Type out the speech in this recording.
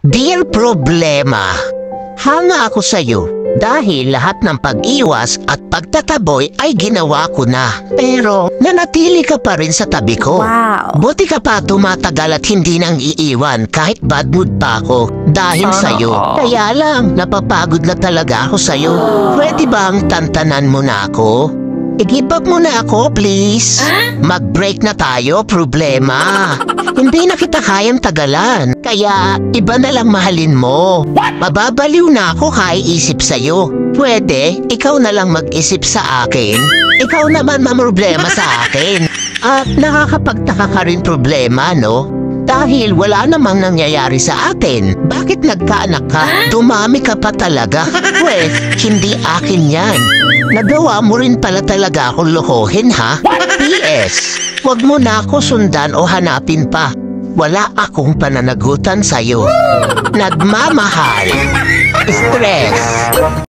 Dear Problema, hanga ako sa'yo dahil lahat ng pag-iwas at pagtataboy ay ginawa ko na. Pero nanatili ka pa rin sa tabi ko. Wow. Buti ka pa tumatagal at hindi nang iiwan kahit bad mood pa ako dahil sa'yo. Kaya lang, napapagod na talaga ako sa'yo. Pwede bang tantanan mo na ako? I-give up mo na ako, please. Mag-break na tayo, problema. Hindi na kita kayang tagalan. Kaya, iba na lang mahalin mo. Mababaliw na ako kaiisip sa'yo. Pwede, ikaw na lang mag-isip sa akin. Ikaw naman mamroblema sa akin. At nakakapagtaka ka rin problema, no? Dahil wala namang nangyayari sa atin. Bakit nagkaanak ka? Dumami ka pa talaga. Pwes, hindi akin yan. Nagawa mo rin pala talaga akong lokohin, ha? P.S. Huwag mo na ako sundan o hanapin pa. Wala akong pananagutan sa'yo. Nagmamahal. Stress.